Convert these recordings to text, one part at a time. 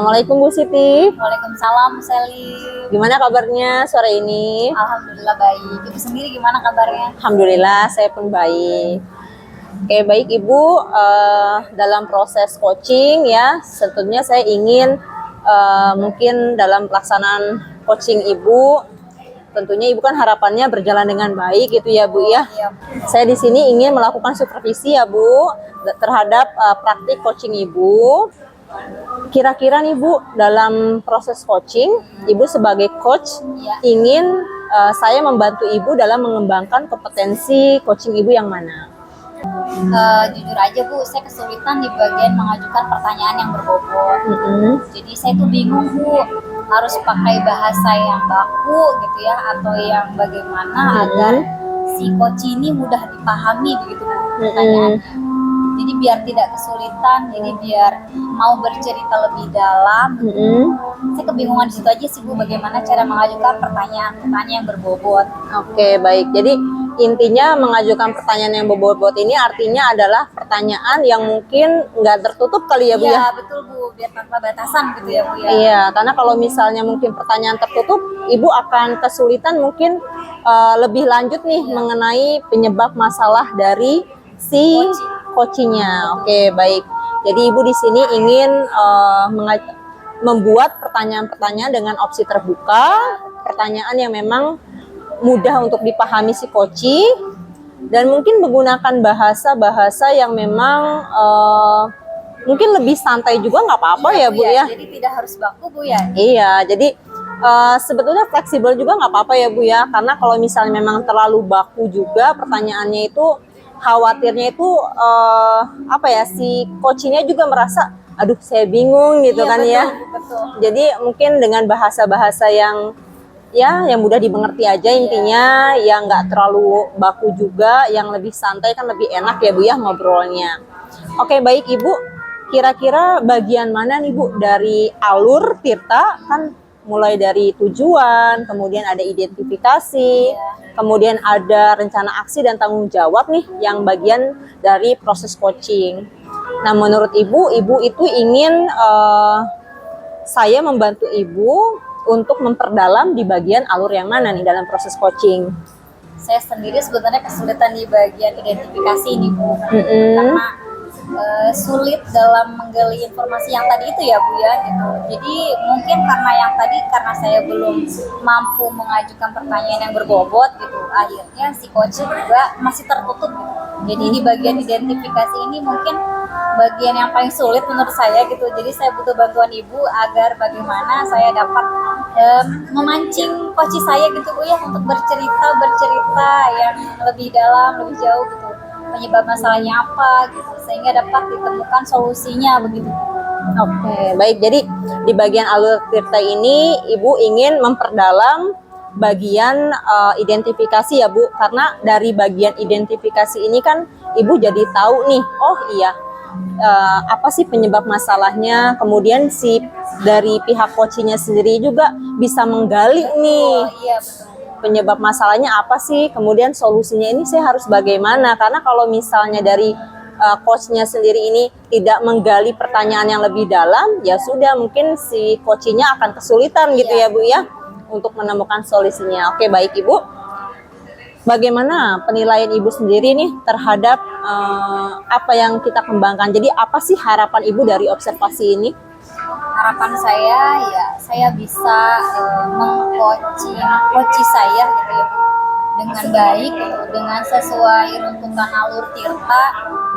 Assalamualaikum Bu Siti. Waalaikumsalam, Bu Seli. Gimana kabarnya sore ini? Alhamdulillah baik. Ibu sendiri gimana kabarnya? Alhamdulillah saya pun baik. Oke baik Ibu, dalam proses coaching ya, tentunya saya ingin mungkin dalam pelaksanaan coaching Ibu, tentunya Ibu kan harapannya berjalan dengan baik gitu ya Bu ya. Iya. Saya di sini ingin melakukan supervisi ya Bu terhadap praktik coaching Ibu. Kira-kira nih Bu, dalam proses coaching, Ibu sebagai coach Iya. ingin saya membantu Ibu dalam mengembangkan kompetensi coaching Ibu yang mana? Jujur aja Bu, saya kesulitan di bagian mengajukan pertanyaan yang berbobot. Jadi saya tuh bingung Bu, harus pakai bahasa yang baku gitu ya, atau yang bagaimana agar si coach ini mudah dipahami begitu Bu pertanyaannya. Jadi biar tidak kesulitan, jadi biar mau bercerita lebih dalam. Saya kebingungan di situ aja sih Bu, bagaimana cara mengajukan pertanyaan-pertanyaan yang berbobot. Oke, baik. Jadi intinya mengajukan pertanyaan yang berbobot ini artinya adalah pertanyaan yang mungkin nggak tertutup kali ya Bu ya? Iya betul Bu, biar tanpa batasan gitu ya Bu ya. Iya, karena kalau misalnya mungkin pertanyaan tertutup, Ibu akan kesulitan mungkin lebih lanjut nih mengenai penyebab masalah dari si coachingnya. Oke, baik. Jadi Ibu di sini ingin membuat pertanyaan-pertanyaan dengan opsi terbuka, pertanyaan yang memang mudah untuk dipahami si coaching, dan mungkin menggunakan bahasa-bahasa yang memang mungkin lebih santai juga nggak apa-apa ya Bu ya. Jadi tidak harus baku Bu ya. Iya, jadi sebetulnya fleksibel juga nggak apa-apa ya Bu ya, karena kalau misalnya memang terlalu baku juga pertanyaannya itu, khawatirnya itu apa ya, si coachingnya juga merasa aduh saya bingung gitu kan betul, ya. Betul. Jadi mungkin dengan bahasa-bahasa yang yang mudah dimengerti aja intinya, yang nggak terlalu baku juga, yang lebih santai kan lebih enak ya Bu ya ngobrolnya. Oke baik Ibu, kira-kira bagian mana nih Bu dari alur Tirta, kan mulai dari tujuan, kemudian ada identifikasi, kemudian ada rencana aksi dan tanggung jawab nih yang bagian dari proses coaching. Nah menurut Ibu, Ibu itu ingin saya membantu Ibu untuk memperdalam di bagian alur yang mana nih dalam proses coaching? Saya sendiri sebenarnya kesulitan di bagian identifikasi ini Bu, karena sulit dalam menggali informasi yang tadi itu ya Bu ya gitu. Jadi mungkin karena yang tadi, karena saya belum mampu mengajukan pertanyaan yang berbobot gitu, akhirnya si coach juga masih tertutup gitu. Jadi di bagian identifikasi ini mungkin bagian yang paling sulit menurut saya gitu. Jadi saya butuh bantuan Ibu agar bagaimana saya dapat memancing coach saya gitu Bu ya, untuk bercerita yang lebih dalam, lebih jauh gitu, penyebab masalahnya apa gitu, sehingga dapat ditemukan solusinya begitu. Oke, baik. Jadi di bagian alur Tirta ini Ibu ingin memperdalam bagian identifikasi ya Bu, karena dari bagian identifikasi ini kan Ibu jadi tahu nih, oh iya apa sih penyebab masalahnya, kemudian si dari pihak coachingnya sendiri juga bisa menggali nih. Iya betul. Penyebab masalahnya apa sih, kemudian solusinya ini saya harus bagaimana, karena kalau misalnya dari coachnya sendiri ini tidak menggali pertanyaan yang lebih dalam, ya sudah mungkin si coachingnya akan kesulitan gitu ya Bu ya untuk menemukan solusinya. Oke baik Ibu, bagaimana penilaian Ibu sendiri nih terhadap apa yang kita kembangkan? Jadi apa sih harapan Ibu dari observasi ini? Harapan saya ya saya bisa meng-coach saya gitu ya dengan baik, dengan sesuai runtutan alur Tirta,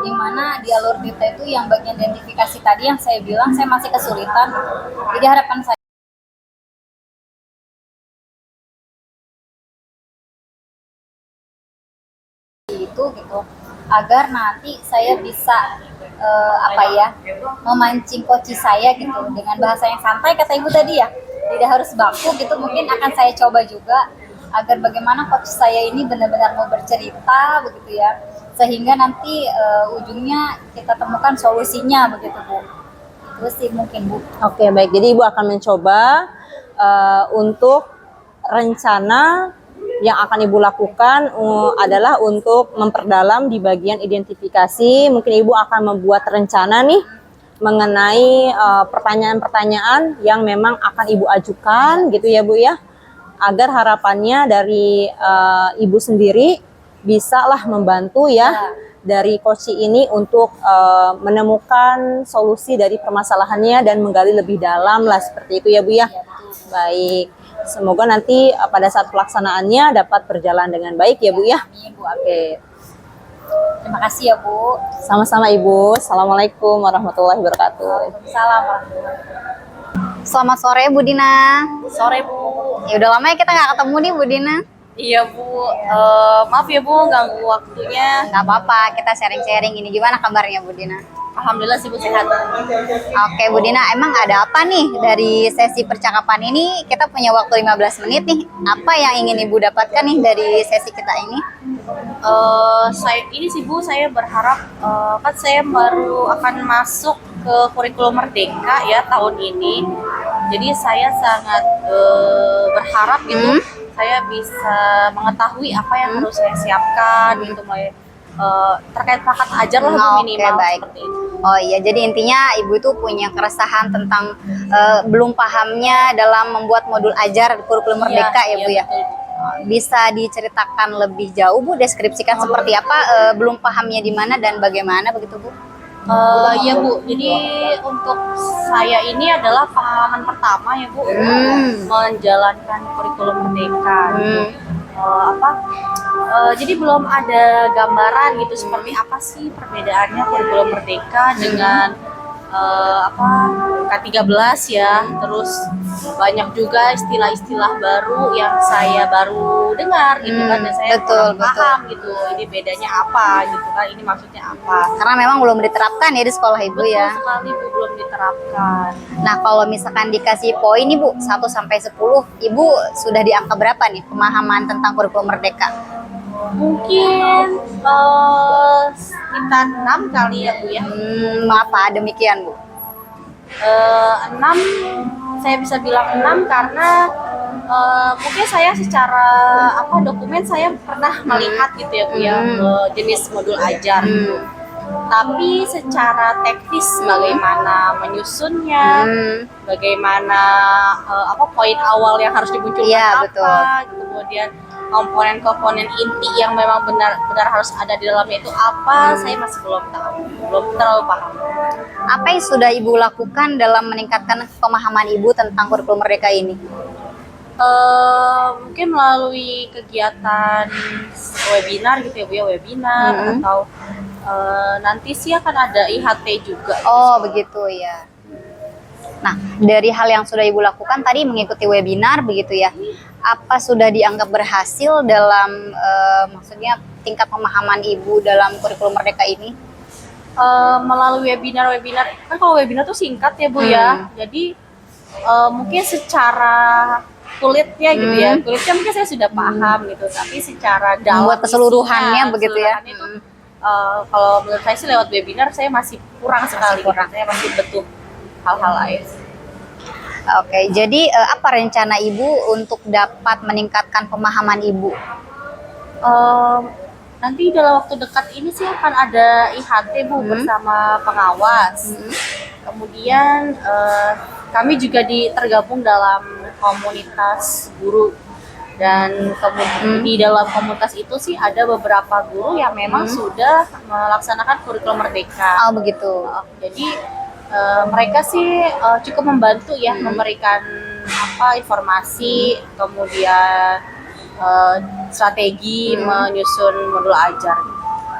di mana di alur Tirta itu yang bagian identifikasi tadi yang saya bilang saya masih kesulitan. Jadi harapan saya itu gitu, agar nanti saya bisa memancing coach saya gitu dengan bahasa yang santai kata Ibu tadi ya, tidak harus baku gitu. Mungkin akan saya coba juga agar bagaimana coach saya ini benar-benar mau bercerita begitu ya, sehingga nanti ujungnya kita temukan solusinya begitu Bu. Itu sih mungkin Bu. Oke baik, jadi Ibu akan mencoba untuk rencana yang akan Ibu lakukan adalah untuk memperdalam di bagian identifikasi. Mungkin Ibu akan membuat rencana nih mengenai pertanyaan-pertanyaan yang memang akan Ibu ajukan gitu ya Bu ya, agar harapannya dari Ibu sendiri bisa lah membantu ya dari Koci ini untuk menemukan solusi dari permasalahannya dan menggali lebih dalam lah seperti itu ya Bu ya. Baik, semoga nanti pada saat pelaksanaannya dapat berjalan dengan baik ya Bu ya. Amin, Bu. Oke, Terima kasih ya Bu. sama-sama Ibu. Assalamualaikum warahmatullahi wabarakatuh. Salam. Selamat sore Bu Dina. Sore Bu. Ya udah lama ya kita nggak ketemu nih Bu Dina. Iya Bu, maaf ya Bu ganggu waktunya. Nggak apa-apa, kita sharing-sharing ini. Gimana kabarnya Bu Dina? Alhamdulillah sih Bu sehat. Oke Bu Dina, emang ada apa nih dari sesi percakapan ini? Kita punya waktu 15 menit nih. Apa yang ingin Ibu dapatkan nih dari sesi kita ini? Saya ini sih Bu, saya berharap kan saya baru akan masuk ke kurikulum Merdeka ya tahun ini. Jadi saya sangat berharap gitu saya bisa mengetahui apa yang harus saya siapkan gitu mulai terkait perangkat ajar lah Bu, Oke, minimal baik. seperti itu. Oh iya, jadi intinya Ibu tuh punya keresahan tentang belum pahamnya dalam membuat modul ajar kurikulum Merdeka ya Bu ya? Betul. Bisa diceritakan lebih jauh Bu, deskripsikan seperti apa, belum pahamnya di mana dan bagaimana begitu Bu? Iya Bu, jadi untuk saya ini adalah pengalaman pertama ya Bu menjalankan kurikulum Merdeka. Jadi belum ada gambaran gitu seperti apa sih perbedaannya kurikulum Merdeka dengan K13 ya, terus banyak juga istilah-istilah baru yang saya baru dengar gitu kan, dan saya betul, kurang paham gitu ini bedanya apa gitu kan, ini maksudnya apa. Karena memang belum diterapkan ya di sekolah Ibu Betul ya. sekali Bu, belum diterapkan. Nah, kalau misalkan dikasih poin nih Bu, 1 sampai 10, Ibu sudah di angka berapa nih pemahaman tentang kurikulum Merdeka? Mungkin sekitar 6 kali ya Bu ya. Mengapa demikian Bu? 6, saya bisa bilang 6 karena mungkin saya secara dokumen saya pernah melihat gitu ya Bu ya, jenis modul ajar gitu. Tapi secara teknis bagaimana menyusunnya, bagaimana poin awal yang harus dimunculkan Iya, apa, betul. kemudian komponen-komponen inti yang memang benar-benar harus ada di dalamnya itu apa, saya masih belum tahu, belum terlalu paham. Apa yang sudah Ibu lakukan dalam meningkatkan pemahaman Ibu tentang kurikulum Merdeka ini? Mungkin melalui kegiatan webinar gitu ya Bu ya, webinar atau nanti sih akan ada IHT juga. Oh, begitu ya. Nah, dari hal yang sudah Ibu lakukan tadi mengikuti webinar begitu ya. Apa sudah dianggap berhasil dalam maksudnya tingkat pemahaman Ibu dalam kurikulum Merdeka ini? Melalui webinar kan, kalau webinar tuh singkat ya Bu ya, jadi mungkin secara kulitnya gitu ya, kulitnya mungkin saya sudah paham gitu, tapi secara dalam Buat keseluruhannya isinya, begitu ya. keseluruhannya itu, kalau menurut saya sih lewat webinar saya masih kurang sekali, saya masih butuh hal-hal lain. Oke, jadi apa rencana Ibu untuk dapat meningkatkan pemahaman Ibu? Nanti dalam waktu dekat ini sih akan ada IHT Bu bersama pengawas. Kemudian kami juga tergabung dalam komunitas guru, dan kemudian di dalam komunitas itu sih ada beberapa guru yang memang sudah melaksanakan kurikulum Merdeka. Oh, begitu. Jadi mereka sih cukup membantu ya, memberikan informasi, kemudian strategi menyusun modul ajar.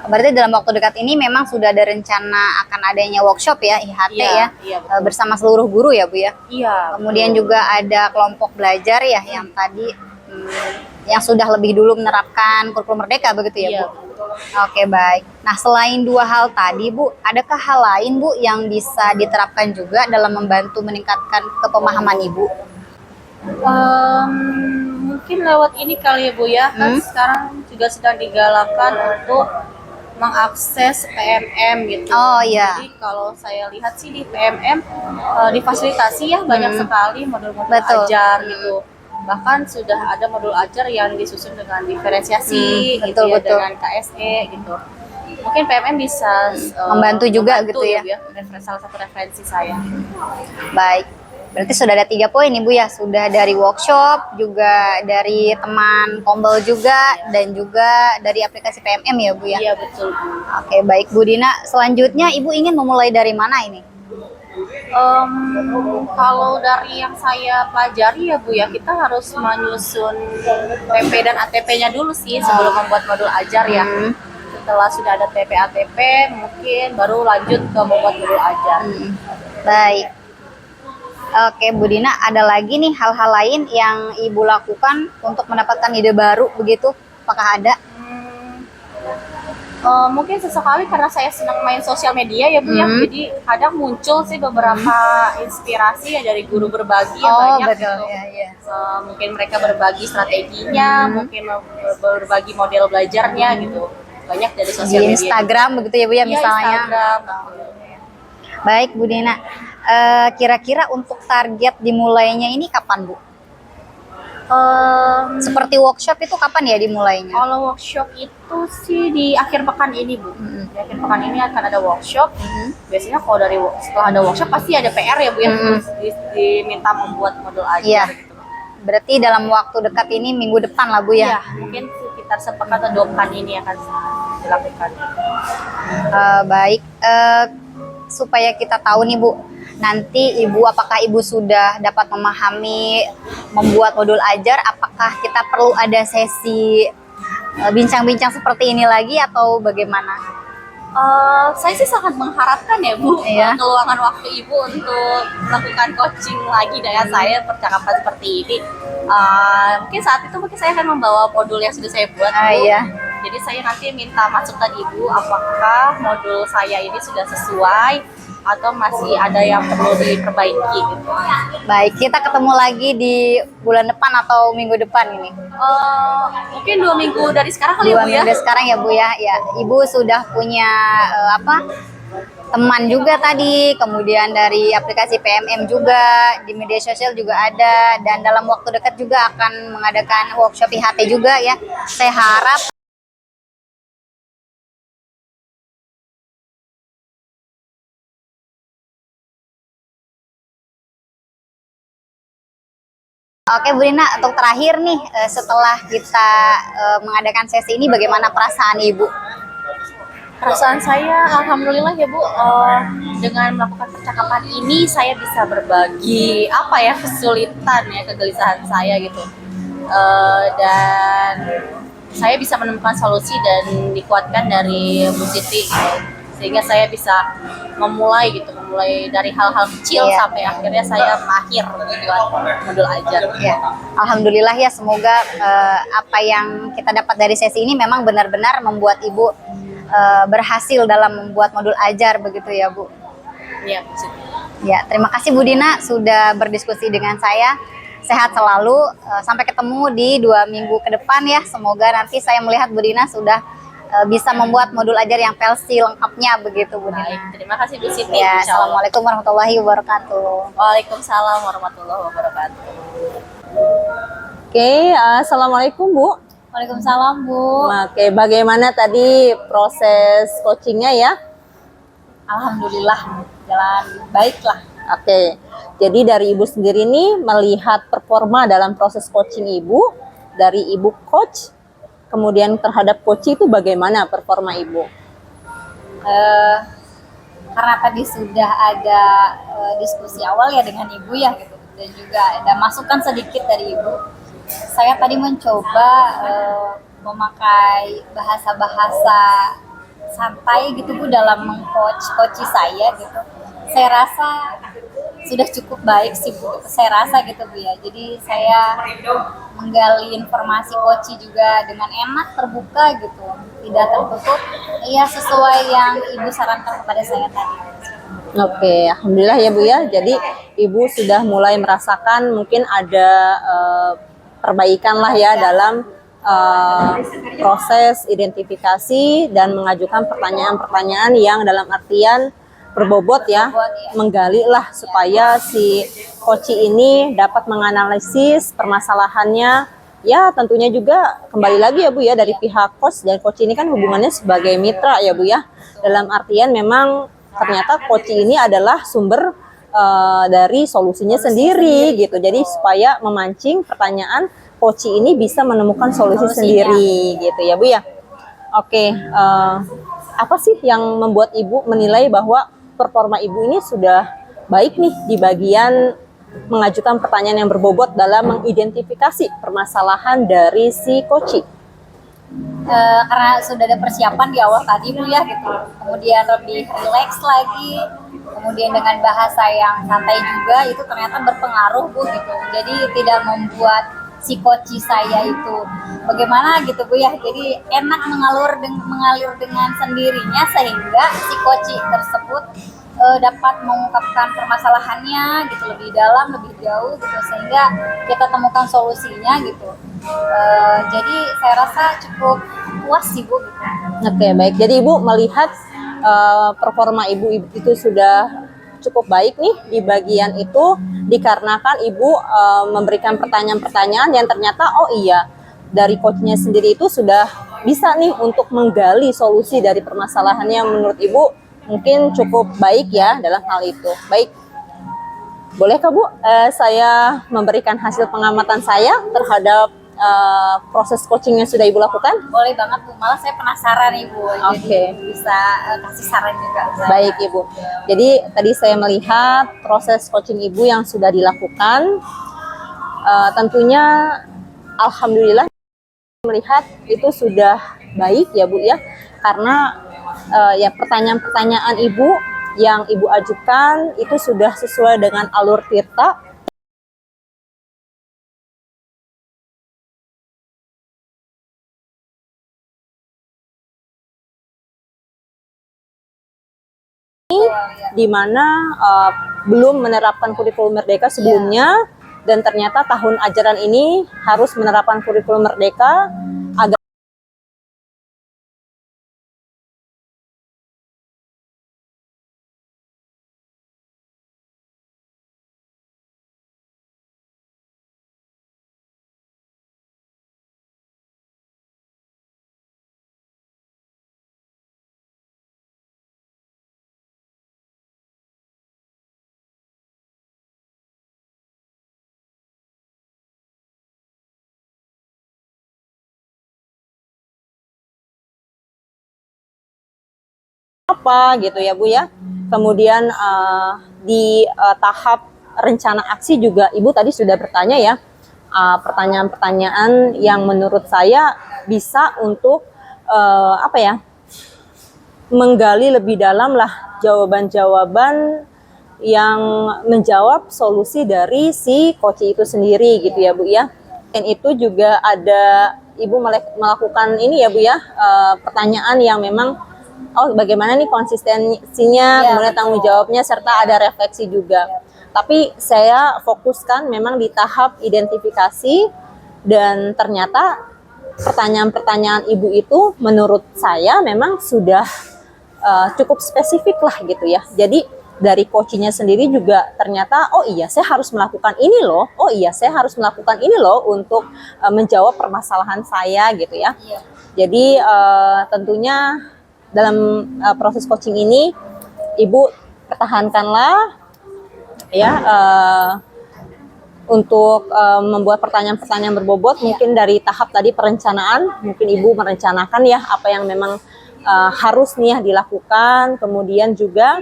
Berarti dalam waktu dekat ini memang sudah ada rencana akan adanya workshop ya, IHT Iya, betul. bersama seluruh guru ya Bu ya. Iya. Kemudian juga ada kelompok belajar ya yang tadi yang sudah lebih dulu menerapkan kurikulum Merdeka begitu ya Iya. Bu. Oke, baik. Nah, selain 2 hal tadi Bu, adakah hal lain Bu yang bisa diterapkan juga dalam membantu meningkatkan kepemahaman Ibu? Mungkin lewat ini kali ya Bu ya, kan sekarang juga sedang digalakkan untuk mengakses PMM gitu. Oh iya. Jadi kalau saya lihat sih di PMM difasilitasi ya banyak sekali modul-modul Betul. ajar gitu. Bahkan sudah ada modul ajar yang disusun dengan diferensiasi gitu betul, ya, betul. dengan KSE gitu. mungkin PMM bisa Membantu juga gitu ya. Bu, salah satu referensi saya. Baik, berarti sudah ada 3 poin Ibu ya, sudah dari workshop, juga dari teman Kombel juga, dan juga dari aplikasi PMM ya Bu ya? Iya betul Bu. Oke, baik Bu Dina, selanjutnya Ibu ingin memulai dari mana ini? Kalau dari yang saya pelajari ya Bu ya, kita harus menyusun TP dan ATP-nya dulu sih sebelum membuat modul ajar ya. Setelah sudah ada TP ATP, mungkin baru lanjut ke membuat modul ajar. Baik. Oke Bu Dina, ada lagi nih hal-hal lain yang Ibu lakukan untuk mendapatkan ide baru begitu? Apakah ada? Mungkin sesekali karena saya senang main sosial media ya Bu ya, jadi kadang muncul sih beberapa inspirasi ya dari guru berbagi ya, banyak betul gitu. ya. Mungkin mereka berbagi strateginya, mungkin berbagi model belajarnya gitu, banyak dari Di sosial media. Instagram begitu ya Bu ya Iya, misalnya. Instagram. Baik Bu Dina, kira-kira untuk target dimulainya ini kapan Bu? Seperti workshop itu kapan ya dimulainya? Kalau workshop itu sih di akhir pekan ini Bu. Di akhir pekan ini akan ada workshop. Biasanya kalau setelah ada workshop pasti ada PR ya Bu ya, terus diminta membuat modul ajar Iya. gitu. Berarti dalam waktu dekat ini minggu depan lah Bu ya? Iya, mungkin sekitar sepekan atau 2 pekan ini akan dilakukan. Baik, supaya kita tahu nih Bu, nanti Ibu apakah Ibu sudah dapat memahami membuat modul ajar, apakah kita perlu ada sesi bincang-bincang seperti ini lagi atau bagaimana? Saya sih sangat mengharapkan ya Bu, Iya. keluangan waktu Ibu untuk melakukan coaching lagi dengan saya, percakapan seperti ini. Mungkin saat itu saya akan membawa modul yang sudah saya buat Bu. Iya. Jadi saya nanti minta masukan Ibu apakah modul saya ini sudah sesuai atau masih ada yang perlu diperbaiki gitu. Baik, kita ketemu lagi di bulan depan atau minggu depan ini. Mungkin 2 minggu dari sekarang kali 2 ya Bu ya. minggu sekarang ya Bu ya. Ya, Ibu sudah punya teman juga tadi, kemudian dari aplikasi PMM juga, di media sosial juga ada, dan dalam waktu dekat juga akan mengadakan workshop IHT juga ya. Saya harap Oke Bu Dina, untuk terakhir nih, setelah kita mengadakan sesi ini, bagaimana perasaan Ibu? Perasaan saya alhamdulillah ya Bu, dengan melakukan percakapan ini saya bisa berbagi apa ya, kesulitan ya, kegelisahan saya gitu. Dan saya bisa menemukan solusi dan dikuatkan dari Bu Siti gitu. Sehingga saya bisa memulai dari hal-hal kecil Iya. sampai akhirnya saya mahir membuat modul ajar. Ya, alhamdulillah ya, semoga apa yang kita dapat dari sesi ini memang benar-benar membuat Ibu berhasil dalam membuat modul ajar begitu ya Bu. Iya, Bu Siti. Ya, terima kasih Bu Dina sudah berdiskusi dengan saya. Sehat selalu, sampai ketemu di 2 minggu ke depan ya. Semoga nanti saya melihat Bu Dina sudah bisa membuat modul ajar yang versi lengkapnya begitu Bu Dina. Baik, terima kasih Bu Siti. Ya, Insya Allah. assalamualaikum warahmatullahi wabarakatuh. Waalaikumsalam warahmatullahi wabarakatuh. Oke, assalamualaikum Bu. Waalaikumsalam Bu. Oke, bagaimana tadi proses coachingnya ya? Alhamdulillah jalan baik lah. Oke, jadi dari Ibu sendiri nih melihat performa dalam proses coaching Ibu, dari Ibu coach, kemudian terhadap coach itu bagaimana performa Ibu? Karena tadi sudah ada diskusi awal ya dengan Ibu ya gitu, dan juga ada masukan sedikit dari Ibu. Saya tadi mencoba memakai bahasa-bahasa santai gitu Bu dalam mengcoach saya gitu. Saya rasa sudah cukup baik sih Bu. Saya rasa gitu Bu ya. Jadi saya menggali informasi coach juga dengan enak, terbuka gitu, tidak tertutup. Iya, sesuai yang Ibu sarankan kepada saya tadi. Oke, alhamdulillah ya Bu ya. Jadi Ibu sudah mulai merasakan mungkin ada perbaikan lah ya dalam proses identifikasi dan mengajukan pertanyaan-pertanyaan yang dalam artian berbobot ya, menggali lah supaya si coach ini dapat menganalisis permasalahannya ya tentunya juga kembali lagi ya Bu ya, dari pihak coach dan coach ini kan hubungannya sebagai mitra ya Bu ya. Dalam artian memang ternyata coach ini adalah sumber dari solusinya sendiri gitu. Jadi supaya memancing pertanyaan, coach ini bisa menemukan solusi sendiri gitu ya Bu ya. Oke, apa sih yang membuat Ibu menilai bahwa performa Ibu ini sudah baik nih di bagian mengajukan pertanyaan yang berbobot dalam mengidentifikasi permasalahan dari si coach? Karena sudah ada persiapan di awal tadi Bu ya gitu, kemudian lebih rileks lagi, kemudian dengan bahasa yang santai juga, itu ternyata berpengaruh Bu gitu. Jadi tidak membuat si coach saya itu bagaimana gitu Bu ya, jadi enak mengalir dengan sendirinya, sehingga si coach tersebut dapat mengungkapkan permasalahannya gitu lebih dalam, lebih jauh gitu, sehingga kita temukan solusinya gitu. Jadi saya rasa cukup puas sih Bu gitu. Oke, baik. Jadi Ibu melihat performa Ibu itu sudah cukup baik nih di bagian itu, dikarenakan Ibu memberikan pertanyaan-pertanyaan yang ternyata oh iya, dari coachnya sendiri itu sudah bisa nih untuk menggali solusi dari permasalahannya yang menurut Ibu mungkin cukup baik ya dalam hal itu. Baik, bolehkah Bu saya memberikan hasil pengamatan saya terhadap proses coaching yang sudah Ibu lakukan? Boleh banget Bu, malah saya penasaran nih Bu, Oke. jadi bisa kasih saran juga. Baik Ibu, jadi tadi saya melihat proses coaching Ibu yang sudah dilakukan, tentunya alhamdulillah melihat itu sudah baik ya Bu ya, karena ya pertanyaan-pertanyaan Ibu yang Ibu ajukan itu sudah sesuai dengan alur Tirta. Di mana belum menerapkan kurikulum Merdeka sebelumnya, dan ternyata tahun ajaran ini harus menerapkan kurikulum Merdeka agar apa gitu ya Bu ya. Kemudian di tahap rencana aksi juga Ibu tadi sudah bertanya ya, pertanyaan-pertanyaan yang menurut saya bisa untuk apa ya, menggali lebih dalam lah jawaban-jawaban yang menjawab solusi dari si coach itu sendiri gitu ya Bu ya. Dan itu juga ada Ibu melakukan ini ya Bu ya, pertanyaan yang memang oh bagaimana nih konsistensinya, kemudian tanggung jawabnya, serta ada refleksi juga. Tapi saya fokuskan memang di tahap identifikasi, dan ternyata pertanyaan-pertanyaan Ibu itu menurut saya memang sudah cukup spesifik lah gitu ya. Jadi dari coachnya sendiri juga ternyata oh iya saya harus melakukan ini loh, oh iya saya harus melakukan ini loh untuk menjawab permasalahan saya gitu ya. Jadi tentunya dalam proses coaching ini Ibu pertahankanlah ya untuk membuat pertanyaan-pertanyaan berbobot. Mungkin dari tahap tadi perencanaan, mungkin Ibu merencanakan ya apa yang memang harus nih ya dilakukan, kemudian juga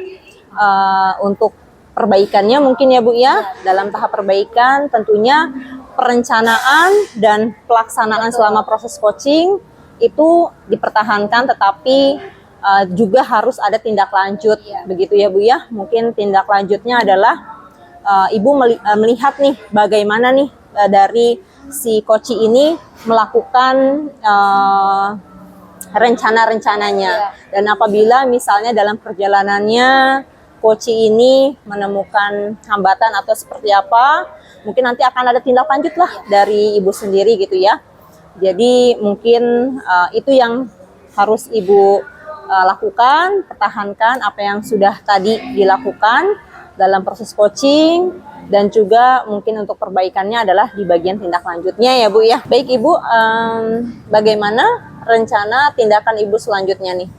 untuk perbaikannya mungkin ya Bu ya. Dalam tahap perbaikan tentunya perencanaan dan pelaksanaan selama proses coaching itu dipertahankan, tetapi juga harus ada tindak lanjut begitu ya Bu ya. Mungkin tindak lanjutnya adalah Ibu melihat nih bagaimana nih dari si coach ini melakukan rencana-rencananya, dan apabila misalnya dalam perjalanannya coach ini menemukan hambatan atau seperti apa, mungkin nanti akan ada tindak lanjut lah dari Ibu sendiri gitu ya. Jadi mungkin itu yang harus Ibu lakukan, pertahankan apa yang sudah tadi dilakukan dalam proses coaching, Dan juga mungkin untuk perbaikannya adalah di bagian tindak lanjutnya ya Bu ya. Baik Ibu, bagaimana rencana tindakan Ibu selanjutnya nih?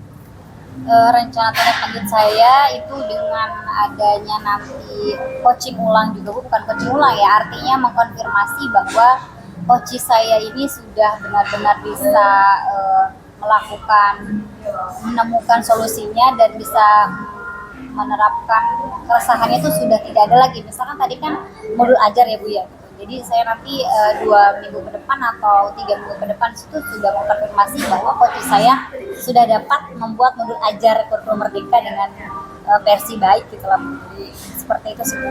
Rencana tindak lanjut saya itu dengan adanya nanti coaching ulang juga Bu, bukan coaching ulang ya, artinya mengkonfirmasi bahwa coach saya ini sudah benar-benar bisa menemukan solusinya dan bisa menerapkan keresahannya itu sudah tidak ada lagi. Misalkan tadi kan modul ajar ya Bu ya, jadi saya nanti 2 minggu ke depan atau 3 minggu ke depan itu sudah mengkonfirmasi bahwa coach saya sudah dapat membuat modul ajar kurikulum merdeka dengan versi baik gitu lah. Jadi seperti itu sih Bu.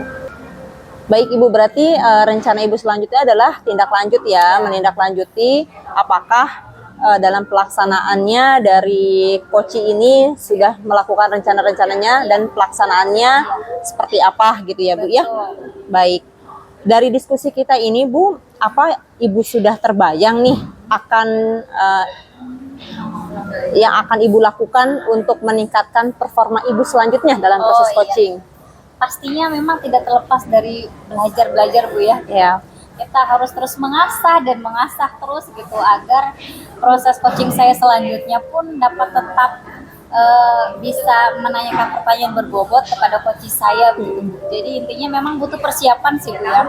Baik Ibu, berarti rencana Ibu selanjutnya adalah tindak lanjut ya, menindaklanjuti apakah dalam pelaksanaannya dari coach ini sudah melakukan rencana-rencananya dan pelaksanaannya seperti apa gitu ya Bu ya. Baik. Dari diskusi kita ini Bu, apa Ibu sudah terbayang nih akan yang akan Ibu lakukan untuk meningkatkan performa Ibu selanjutnya dalam proses coaching? Pastinya memang tidak terlepas dari belajar Bu ya. Ya. Kita harus terus mengasah dan mengasah terus gitu agar proses coaching saya selanjutnya pun dapat tetap bisa menanyakan pertanyaan berbobot kepada coach saya begitu. Jadi intinya memang butuh persiapan sih Bu ya.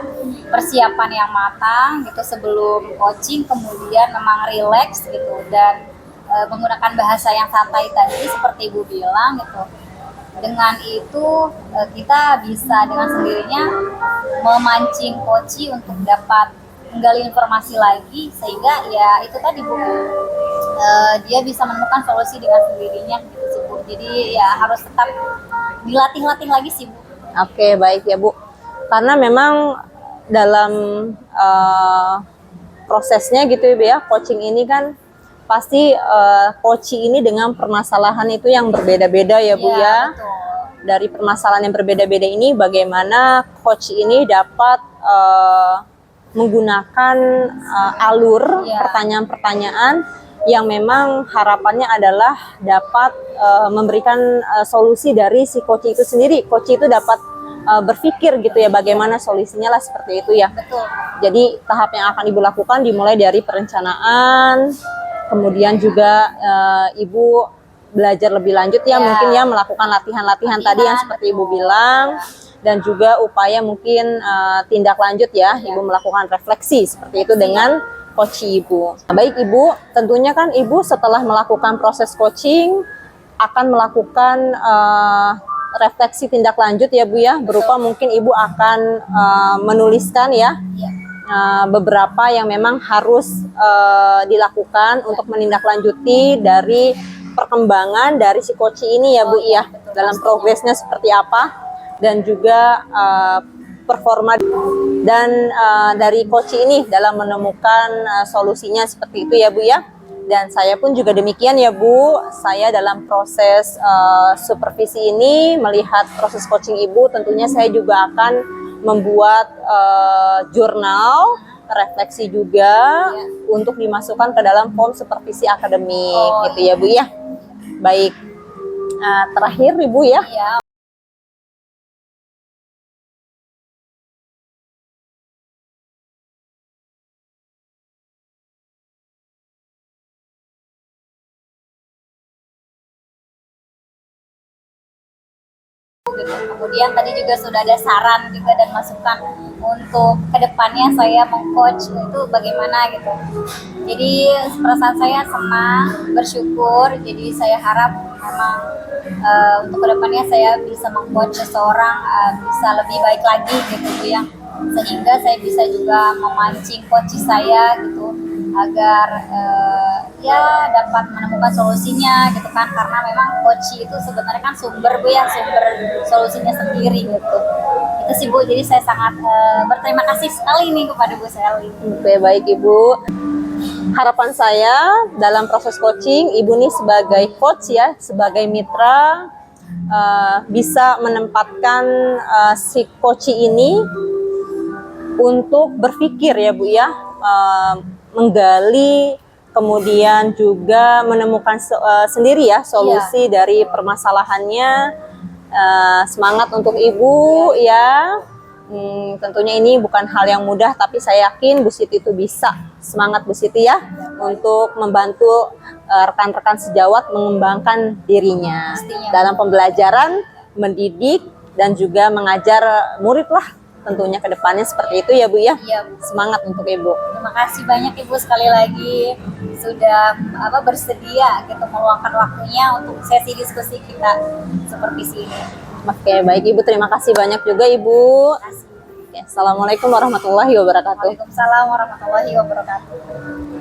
Persiapan yang matang gitu sebelum coaching, kemudian memang relax gitu dan menggunakan bahasa yang santai tadi seperti Ibu bilang gitu. Dengan itu kita bisa dengan sendirinya memancing coach untuk dapat menggali informasi lagi sehingga ya itu tadi Bu, dia bisa menemukan solusi dengan sendirinya gitu sih Bu. Jadi ya harus tetap dilatih-latih lagi sih Bu. Oke, baik ya Bu. Karena memang dalam prosesnya gitu ya, coaching ini kan pasti coach ini dengan permasalahan itu yang berbeda-beda ya Bu ya. Betul. Dari permasalahan yang berbeda-beda ini bagaimana coach ini dapat menggunakan alur pertanyaan-pertanyaan yang memang harapannya adalah dapat memberikan solusi dari si coach itu sendiri. Coach itu dapat berpikir gitu ya bagaimana solusinya lah seperti itu ya. Betul. Jadi tahap yang akan Ibu lakukan dimulai dari perencanaan, kemudian juga Ibu belajar lebih lanjut ya, mungkin ya melakukan latihan-latihan tadi yang seperti Ibu bilang, dan juga upaya mungkin tindak lanjut ya, Ibu melakukan refleksi seperti itu dengan coach Ibu. Nah, baik Ibu, tentunya kan Ibu setelah melakukan proses coaching akan melakukan refleksi tindak lanjut ya Bu ya, berupa mungkin Ibu akan menuliskan ya beberapa yang memang harus dilakukan untuk menindaklanjuti dari perkembangan dari si coach ini ya Bu ya, dalam progresnya seperti apa dan juga performa dan dari coach ini dalam menemukan solusinya seperti itu ya Bu ya. Dan saya pun juga demikian ya Bu, saya dalam proses supervisi ini melihat proses coaching Ibu, tentunya saya juga akan membuat jurnal refleksi juga untuk dimasukkan ke dalam form supervisi akademik gitu ya Bu ya. Baik, terakhir Ibu ya. Kemudian tadi juga sudah ada saran juga dan masukan untuk kedepannya saya mengcoach itu bagaimana gitu. Jadi perasaan saya senang, bersyukur. Jadi saya harap memang untuk kedepannya saya bisa mengcoach seseorang bisa lebih baik lagi gitu Bu ya. Sehingga saya bisa juga memancing coach saya gitu agar ya dapat menemukan solusinya gitu kan, karena memang coach itu sebenarnya kan sumber Bu ya, sumber solusinya sendiri gitu. Itu sih Bu, jadi saya sangat berterima kasih sekali nih kepada Bu Sally. Oke, baik Ibu. Harapan saya dalam proses coaching Ibu nih sebagai coach ya, sebagai mitra bisa menempatkan si coach ini untuk berpikir ya Bu ya, menggali, kemudian juga menemukan sendiri ya solusi dari permasalahannya. Semangat untuk Ibu ya, Tentunya ini bukan hal yang mudah, tapi saya yakin Bu Siti itu bisa. Semangat Bu Siti ya untuk membantu rekan-rekan sejawat mengembangkan dirinya Pastinya. dalam pembelajaran, mendidik dan juga mengajar murid lah tentunya ke depannya seperti itu ya Bu ya. Iya, Bu. Semangat untuk Ibu. Terima kasih banyak Ibu sekali lagi sudah bersedia gitu meluangkan waktunya untuk sesi diskusi kita seperti ini. Oke, baik Ibu, terima kasih banyak juga Ibu. Oke, Assalamualaikum warahmatullahi wabarakatuh. Waalaikumsalam warahmatullahi wabarakatuh.